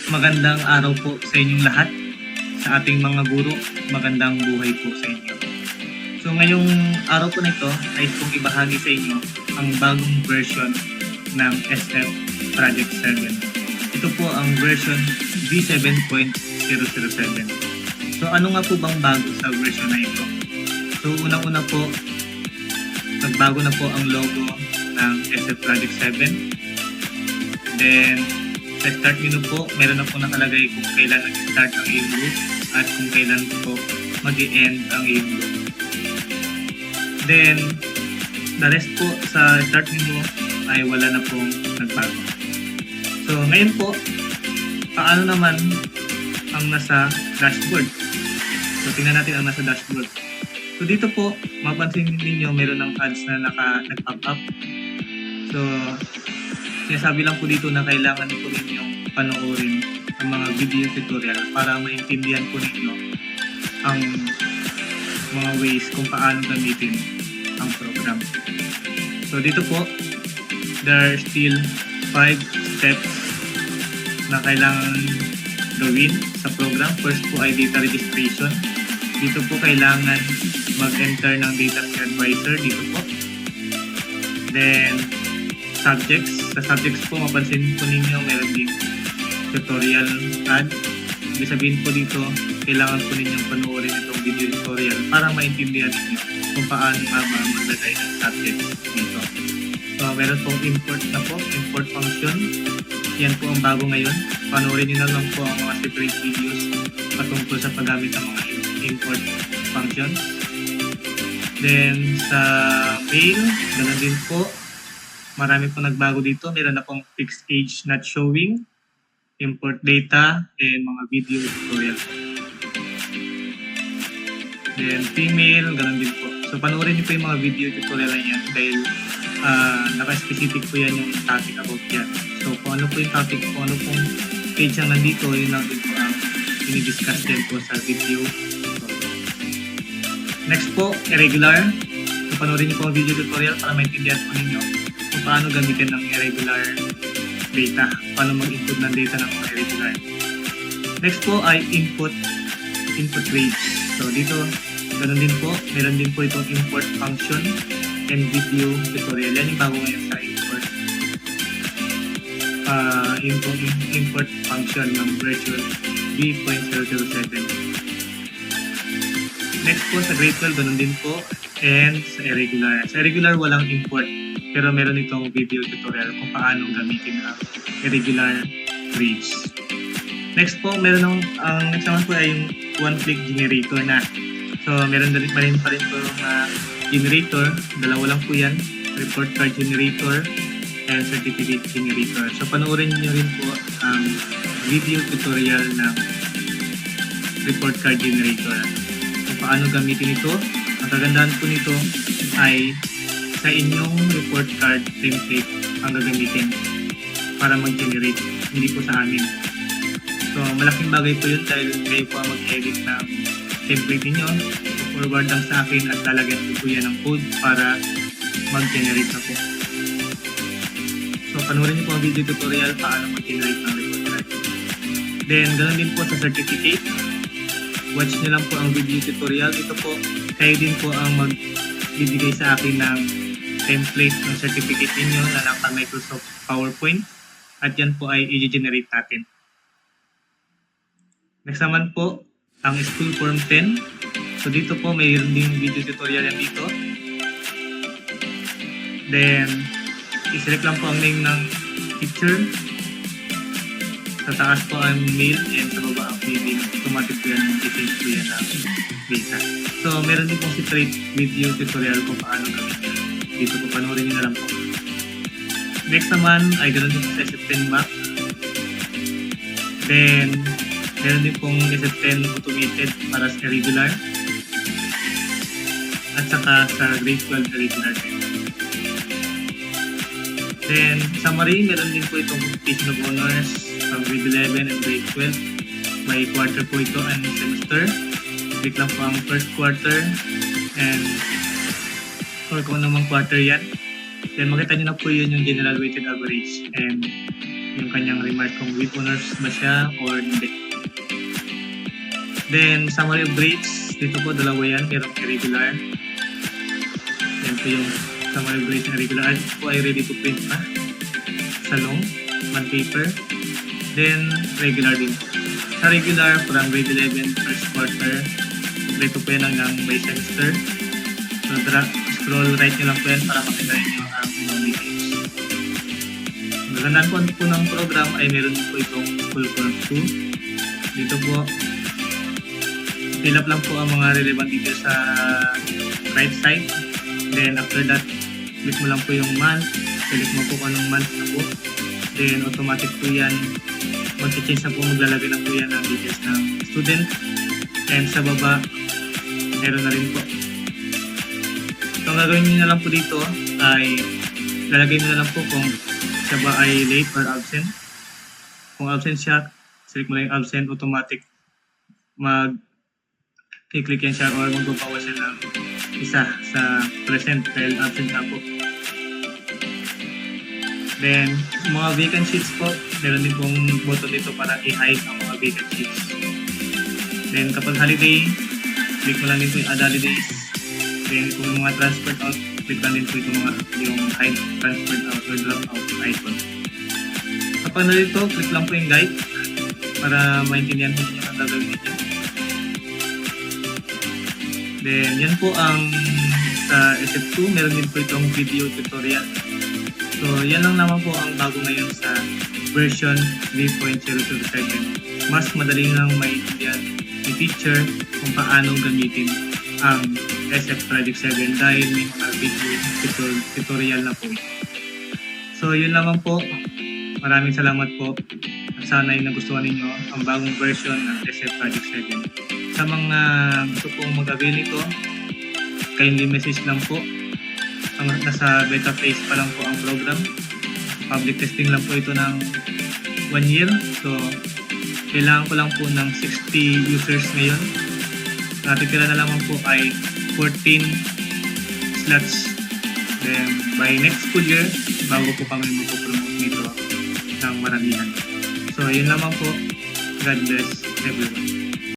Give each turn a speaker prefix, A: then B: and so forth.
A: Magandang araw po sa inyong lahat, sa ating mga guro. Magandang buhay po sa inyo. So ngayong araw po na ito ay kung ibahagi sa inyo ang bagong version ng SF Project 7. Ito po ang version V7.007. So ano nga po bang bago sa version na ito? So unang-una po, nagbago na po ang logo ng SF Project 7. Then sa start menu po, meron na po nakalagay kung kailan nag-start ang iyong loop at kung kailan po mag-i-end ang iyong loop. Then, the rest po sa start menu ay wala na pong nagbago. So, ngayon po, paano naman ang nasa dashboard? So, tingnan natin ang nasa dashboard. So, dito po, mapansin ninyo meron ng ads na nag-pop up. So, sinasabi lang po dito na kailangan po ninyong panoorin ang mga video tutorial para maintindihan po ninyo ang mga ways kung paano gamitin ang program. So dito po, there are still 5 steps na kailangan gawin sa program. First po ay data registration. Dito po kailangan mag-enter ng data advisor dito po. Then, subjects. Sa subjects po, mapansin po ninyo meron din tutorial ad. Ibig sabihin po dito, kailangan po ninyong panoorin itong video tutorial para maintindihan ninyo kung paano maglagay ng subjects dito. So, meron pong import na po, import function. Yan po ang bago ngayon. Panoorin nyo na lang po ang mga separate videos patungkol sa paggamit ng mga import functions. Then, sa mail, ganoon din po. Marami po nagbago dito. Meron na pong fixed age not showing, import data, and mga video tutorial. Then female, ganun din po. So panoorin niyo po yung mga video tutorial na yan dahil naka-specific po yan yung topic about yan. So kung ano po yung topic, kung ano pong page ang nandito, yun lang din po ang dinidiscuss din po sa video. Next po, irregular. So panoorin niyo po ang video tutorial para maintindihan po ninyo kung paano gamitin ng irregular data, paano mag-input ng data ng mga irregular. Next po ay input range. So dito, ganun din po, meron din po itong import function and video tutorial. Yan yung bago ngayon sa import function ng version V.007. Next po sa grade 12, ganun din po, and sa irregular. Sa irregular, walang import. Pero meron itong video tutorial kung paano gamitin ang irregular grades. Next po, meron ang next naman po ay yung one-click generator na. So, meron na rin pa rin po yung generator. Dalawa lang po yan. Report card generator and certificate generator. So, panoorin nyo rin po ang video tutorial ng report card generator. Kung paano gamitin ito. Ang kagandahan po nito ay sa inyong report card template ang gagamitin para mag-generate, hindi po sa amin. So, malaking bagay po yun dahil kayo po ang mag-edit ng template niyo. Forward lang sa akin at lalagyan ko po yan ng code para mag-generate na po. So, panoorin niyo po ang video tutorial paano mag-generate ng report card. Then, ganoon din po sa certificate. Watch niyo lang po ang video tutorial. Ito po, kayo din po ang magbibigay sa akin ng template ng certificate ninyo na naka-Microsoft PowerPoint at yan po ay i-generate natin. Next naman po, ang school form 10. So dito po mayroon din video tutorial yan dito. Then, i-select lang po ang name ng teacher. Sa taas po ang male and sa baba ang female. Automatic po yan, i-change po yan ng data. So, meron din pong separate video tutorial kung paano gamitin. Dito po, panoorin nyo na lang po. Next naman ay ganoon din sa SF10 Mac. Then, meron din pong SF10 automated para sa irregular. At saka sa grade 12 irregular din. Then, summary, meron din po itong completion of honors from grade 11 and grade 12. May quarter po ito and semester. Click lang po ang first quarter and or kung namang quarter yan. Then makita nyo na po yun yung general weighted average and yung kanyang remarks kung with honors ba siya or hindi. Then, summary of grades. Dito po, dalawa yan. Merong irregular. Yan po yung summary of grades na regular. Ito po ay ready to print na. Sa long, one paper. Then, regular din po. Sa regular, from grade 11, first quarter. Ito po yan hanggang by semester. So, scroll right nyo lang po yan para makita nyo ang mga details. Ang gagandaan po ng program ay meron po itong School Form 2. Dito po, fill up lang po ang mga relevant details sa right side. Then after that, click mo lang po yung month. Select mo po kung anong month na po. Then automatic po yan. Mag-change na po, maglalagay na po yan ng details ng student. And sa baba, meron na rin po. So ang gagawin nyo na lang po dito ay lalagay mo na lang po kung siya ba ay late or absent. Kung absent siya, select mo lang yung absent, automatic i-click yan siya or magbabawa siya ng isa sa present dahil absent na po. Then, mga vacant sheets po, meron din pong button dito para i-hide ang mga vacant sheets. Then, kapag holiday, click mo lang din po yung add holidays. Then, kung yung mga transferred out, click lang din po yung hide transferred out or drop out icon. Kapag narito, click lang po yung guide para maintindihan po niyo ang gagawin niyo. Then, yan po ang sa SF2. Meron din po itong video tutorial. So, yan lang naman po ang bago ngayon sa version 3.027. Mas madali lang maintindihan ni teacher kung paano gamitin ang SF Project 7 dahil may mga video tutorial na po. So, yun naman po. Maraming salamat po. At sana ay nagustuhan ninyo ang bagong version ng SF Project 7. Sa mga gusto pong mag-avail nito, kindly message lang po. Nasa beta phase pa lang po ang program. Public testing lang po ito ng 1 year. So, kailangan ko lang po ng 60 users ngayon. Natitira na lamang po ay 14 slots. Then, by next school year, bago po kami mag-promote nito ng maramihan. So, yun lamang po. God bless everyone.